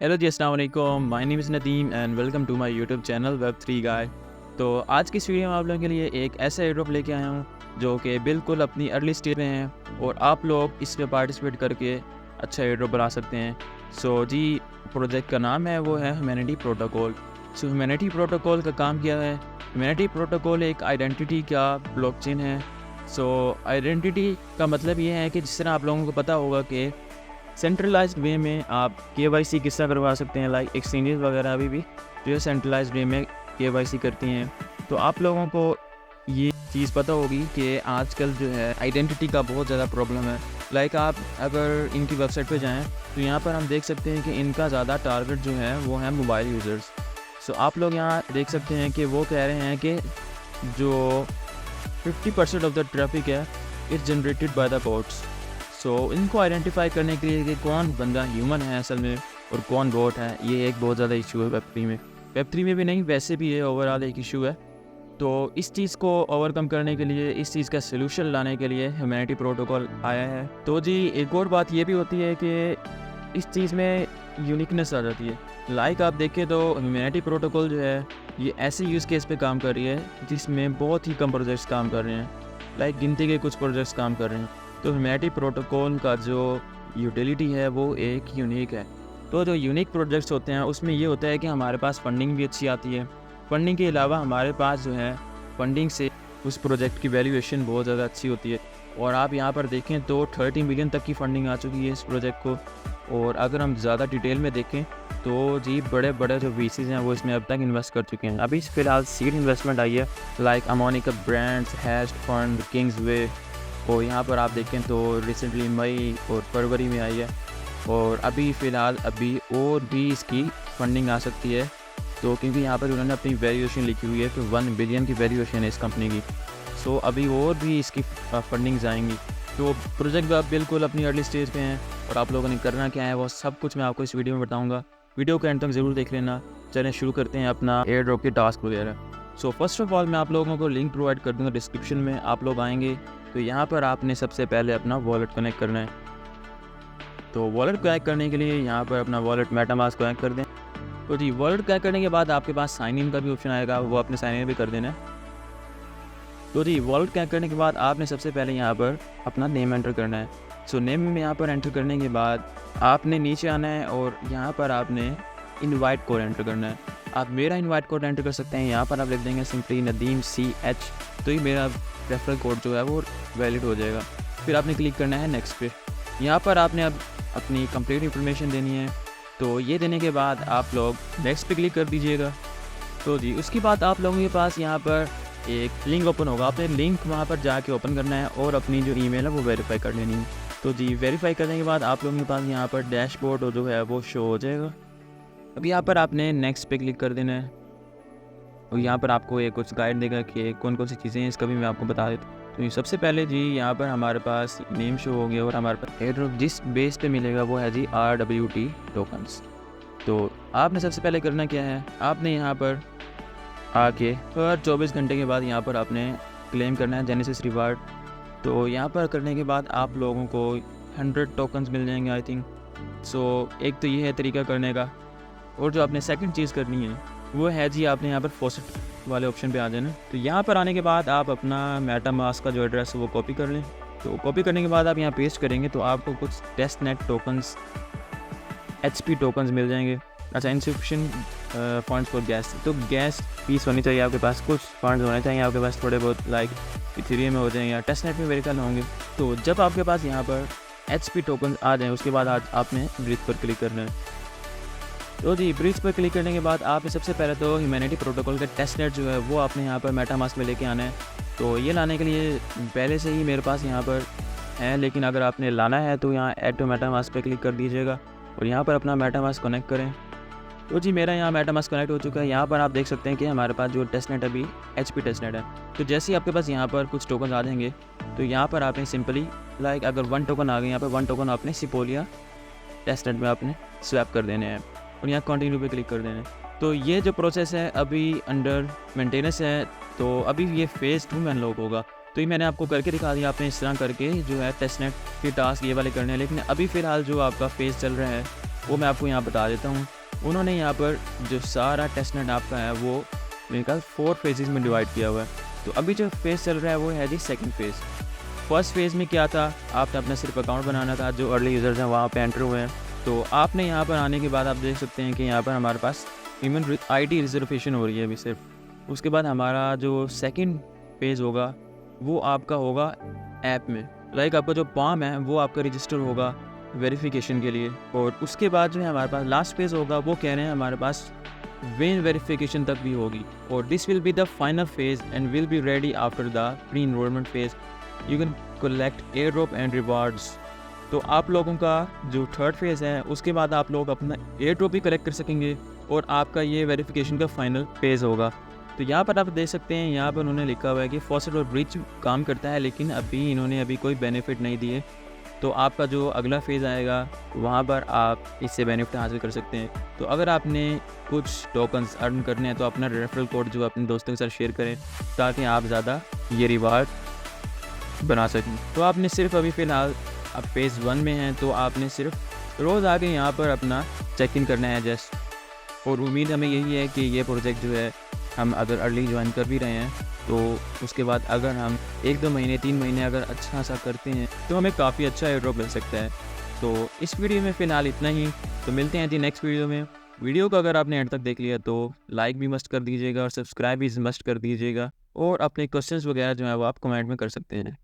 Hello ji, अस्सलाम वालेकुम। My name is Nadeem and welcome to my YouTube channel वेब3 guy. तो आज की इस वीडियो में आप लोगों के लिए एक ऐसा एयरड्रॉप लेके आया हूँ जो कि बिल्कुल अपनी अर्ली स्टेज में है और आप लोग इसमें पार्टिसिपेट करके अच्छा एयरड्रॉप बना सकते हैं। सो जी, प्रोजेक्ट का नाम है वो है ह्यूमैनिटी प्रोटोकॉल। सो ह्यूमैनिटी प्रोटोकॉल का काम क्या है? ह्यूमैनिटी प्रोटोकॉल एक आइडेंटिटी का ब्लॉकचेन है। सो आइडेंटिटी का मतलब ये है कि जिस तरह आप लोगों को पता होगा कि सेंट्रलाइज्ड वे में आप केवाईसी किस तरह करवा सकते हैं, लाइक एक्सचेंजेस वगैरह अभी भी जो है सेंट्रलाइज्ड वे में केवाईसी करती हैं। तो आप लोगों को ये चीज़ पता होगी कि आजकल जो है आइडेंटिटी का बहुत ज़्यादा प्रॉब्लम है। लाइक आप अगर इनकी वेबसाइट पे जाएं तो यहाँ पर हम देख सकते हैं कि इनका ज़्यादा टारगेट जो है वो है मोबाइल यूज़र्स। सो आप लोग यहाँ देख सकते हैं कि वो कह रहे हैं कि जो 50% ऑफ द ट्रैफिक है it's generated by the bots. So इनको आइडेंटिफाई करने के लिए कि कौन बंदा ह्यूमन है असल में और कौन बॉट है, ये एक बहुत ज़्यादा इशू है वेब3 में। वेब3 में भी नहीं, वैसे भी ये ओवरऑल एक इशू है। तो इस चीज़ को ओवरकम करने के लिए, इस चीज़ का सलूशन लाने के लिए ह्यूमैनिटी प्रोटोकॉल आया है। तो जी एक और बात ये भी होती है कि इस चीज़ में यूनिकनेस आ जाती है। लाइक आप देखें तो ह्यूमैनिटी प्रोटोकॉल जो है ये ऐसे यूज़ केस पे काम कर रही है जिसमें बहुत ही कम प्रोजेक्ट्स काम कर रहे हैं, लाइक गिनती के कुछ प्रोजेक्ट्स काम कर रहे हैं। तो ह्यूमैनिटी प्रोटोकॉल का जो यूटिलिटी है वो एक यूनिक है। तो जो यूनिक प्रोजेक्ट्स होते हैं उसमें ये होता है कि हमारे पास फंडिंग भी अच्छी आती है। फंडिंग के अलावा हमारे पास जो है फंडिंग से उस प्रोजेक्ट की वैल्यूएशन बहुत ज़्यादा अच्छी होती है। और आप यहाँ पर देखें तो 30 मिलियन तक की फंडिंग आ चुकी है इस प्रोजेक्ट को। और अगर हम ज़्यादा डिटेल में देखें तो जी बड़े बड़े जो वीसीज हैं वो इसमें अब तक इन्वेस्ट कर चुके हैं। अभी फ़िलहाल सीड इन्वेस्टमेंट आई है, लाइक अमोनिका brands, hash fund, Kingsway. और यहाँ पर आप देखें तो रिसेंटली मई और फरवरी में आई है और अभी फ़िलहाल अभी और भी इसकी फंडिंग आ सकती है। तो क्योंकि यहाँ पर उन्होंने अपनी वैल्यूएशन लिखी हुई है कि 1 बिलियन की वैल्यूएशन है इस कंपनी की। सो अभी और भी इसकी फंडिंग्स आएंगी। तो प्रोजेक्ट अब बिल्कुल अपनी अर्ली स्टेज पे हैं और आप लोगों ने करना क्या है वो सब कुछ मैं आपको इस वीडियो में बताऊँगा। वीडियो को एंड तक ज़रूर देख लेना। चलें शुरू करते हैं अपना एयर ड्रॉप के टास्क वगैरह। सो फर्स्ट ऑफ ऑल मैं आप लोगों को लिंक प्रोवाइड कर दूँगा डिस्क्रिप्शन में। आप लोग आएँगे तो यहाँ पर आपने सबसे पहले अपना वॉलेट कनेक्ट करना है। तो वॉलेट कनेक्ट करने के लिए यहाँ पर अपना वॉलेट मेटामास्क कनेक्ट कर दें। तो जी वॉलेट कनेक्ट करने के बाद आपके पास साइन इन का भी ऑप्शन आएगा, वो आपने साइन इन भी कर देना है। तो जी वॉलेट कनेक्ट करने के बाद आपने सबसे पहले यहाँ पर अपना नेम एंटर करना है। सो नेम में यहाँ पर एंटर करने के बाद आपने नीचे आना है और यहाँ पर आपने इनवाइट कोड एंटर करना है। आप मेरा इनवाइट कोड एंटर कर सकते हैं। यहाँ पर आप लिख देंगे सिंपली नदीम CH, तो ही मेरा रेफरल कोड जो है वो वैलिड हो जाएगा। फिर आपने क्लिक करना है नेक्स्ट पे। यहाँ पर आपने अब अपनी कंप्लीट इन्फॉर्मेशन देनी है। तो ये देने के बाद आप लोग नेक्स्ट पे क्लिक कर दीजिएगा। तो जी उसके बाद आप लोगों के पास यहाँ पर एक लिंक ओपन होगा। आपने लिंक वहाँ पर जाके ओपन करना है और अपनी जो ईमेल है वो वेरीफाई कर लेनी है। तो जी वेरीफाई करने के बाद आप लोगों के पास यहाँ पर डैशबोर्ड जो है वो शो हो जाएगा। अब यहाँ पर आपने नेक्स्ट पे क्लिक कर देना है और यहाँ पर आपको ये कुछ गाइड देगा कि कौन कौन सी चीज़ें हैं, इसका भी मैं आपको बता देता हूँ। तो सबसे पहले जी यहाँ पर हमारे पास नेम शो हो गया और हमारे पास एयरड्रॉप जिस बेस पे मिलेगा वो है जी RWT टोकन्स। तो आपने सबसे पहले करना क्या है, आपने यहाँ पर आके हर 24 घंटे के बाद यहाँ पर आपने क्लेम करना है जेनेसिस रिवार्ड। तो यहाँ पर करने के बाद आप लोगों को 100 टोकन्स मिल जाएंगे आई थिंक। सो एक तो ये है तरीका करने का। और जो आपने सेकंड चीज़ करनी है वो है जी आपने यहाँ पर फॉसेट वाले ऑप्शन पे आ जाना। तो यहाँ पर आने के बाद आप अपना मेटामास्क का जो एड्रेस है वो कॉपी कर लें। तो कॉपी करने के बाद आप यहाँ पेस्ट करेंगे तो आपको कुछ test net tokens, HP tokens मिल जाएंगे। अच्छा, इनसफिशिएंट फंड्स फॉर गैस, तो गैस फीस होनी चाहिए आपके पास, कुछ फंड्स होने चाहिए आपके पास थोड़े बहुत, लाइक इथेरियम में हो जाएंगे या टेस्ट नेट में वेरीफाई होंगे। तो जब आपके पास यहाँ पर HP टोकन आ जाएँ उसके बाद आज आपने ब्रीथ पर क्लिक करना है। तो जी ब्रीथ पर क्लिक करने के बाद आपने सबसे पहले तो ह्यूमैनिटी प्रोटोकॉल का टेस्ट नेट जो है वो आपने यहाँ पर मेटामास्क में लेके आना है। तो ये लाने के लिए पहले से ही मेरे पास यहाँ पर है, लेकिन अगर आपने लाना है तो यहाँ ऐड टू मेटामास्क पे क्लिक कर दीजिएगा और यहाँ पर अपना मेटामास्क कनेक्ट करें। तो जी मेरा यहाँ मेटामास्क कनेक्ट हो चुका है। यहाँ पर आप देख सकते हैं कि हमारे पास जो टेस्ट नेट अभी HP टेस्ट नेट है। तो जैसे ही आपके पास यहाँ पर कुछ टोकन आ जाएंगे तो यहाँ पर आपने सिंपली लाइक अगर 1 टोकन आ गए, यहाँ पर 1 टोकन आपने सिपोलिया टेस्ट नेट में आपने स्वैप कर देने हैं और यहाँ कंटिन्यू पे क्लिक कर देना है। तो ये जो प्रोसेस है अभी अंडर मेंटेनेंस है, तो अभी ये फेज़ 2 में अनलॉक होगा। तो ये मैंने आपको करके दिखा दिया, आपने इस तरह करके जो है टेस्ट नेट के टास्क ये वाले करने हैं। लेकिन अभी फ़िलहाल जो आपका फेज़ चल रहा है वो मैं आपको यहाँ बता देता हूँ। उन्होंने यहाँ पर जो सारा टेस्टनेट आपका है वो मेरे ख्याल 4 फेजेज़ में डिवाइड किया हुआ है। तो अभी जो फेज़ चल रहा है वो है जी सेकंड फेज़। फर्स्ट फेज़ में क्या था, आपने अपना सिर्फ अकाउंट बनाना था, जो अर्ली यूज़र्स हैं वहाँ पे एंटर हुए हैं। तो आपने यहाँ पर आने के बाद आप देख सकते हैं कि यहाँ पर हमारे पास ह्यूमन आईडी रिजर्वेशन हो रही है अभी सिर्फ। उसके बाद हमारा जो सेकंड फेज़ होगा वो आपका होगा ऐप में, लाइक आपका जो पाम है वो आपका रजिस्टर होगा वेरिफिकेशन के लिए। और उसके बाद जो है हमारे पास लास्ट फेज़ होगा, वो कह रहे हैं हमारे पास वेन वेरिफिकेशन तक भी होगी। और this will be the final phase and will be ready after the pre enrolment phase. You can collect air drop and rewards. तो आप लोगों का जो थर्ड फेज़ है उसके बाद आप लोग अपना एयर ड्रॉप भी कलेक्ट कर सकेंगे और आपका ये वेरिफिकेशन का फाइनल फेज़ होगा। तो यहाँ पर आप देख सकते हैं, यहाँ पर उन्होंने लिखा हुआ है कि फॉसेट और ब्रिज काम करता है, लेकिन इन्होंने कोई बेनिफिट नहीं दिए। तो आपका जो अगला फेज़ आएगा वहाँ पर आप इससे बेनिफिट हासिल कर सकते हैं। तो अगर आपने कुछ टोकन्स अर्न करने हैं तो अपना रेफरल कोड जो अपने दोस्तों के साथ शेयर करें ताकि आप ज़्यादा ये रिवार्ड बना सकें। तो आपने सिर्फ अभी फ़िलहाल अब फेज़ 1 में हैं, तो आपने सिर्फ रोज़ आके यहाँ पर अपना चेक इन करना है जस्ट। और उम्मीद हमें यही है कि ये प्रोजेक्ट जो है हम अगर अर्ली ज्वाइन कर भी रहे हैं तो उसके बाद अगर हम 1-2 महीने 3 महीने अगर अच्छा सा करते हैं तो हमें काफ़ी अच्छा एयर ड्रॉप मिल सकता है। तो इस वीडियो में फ़िलहाल इतना ही। तो मिलते हैं जी नेक्स्ट वीडियो में। वीडियो को अगर आपने एंड तक देख लिया तो लाइक भी मस्ट कर दीजिएगा और सब्सक्राइब भी मस्ट कर दीजिएगा। और अपने क्वेश्चंस वगैरह जो है वो आप कमेंट में कर सकते हैं।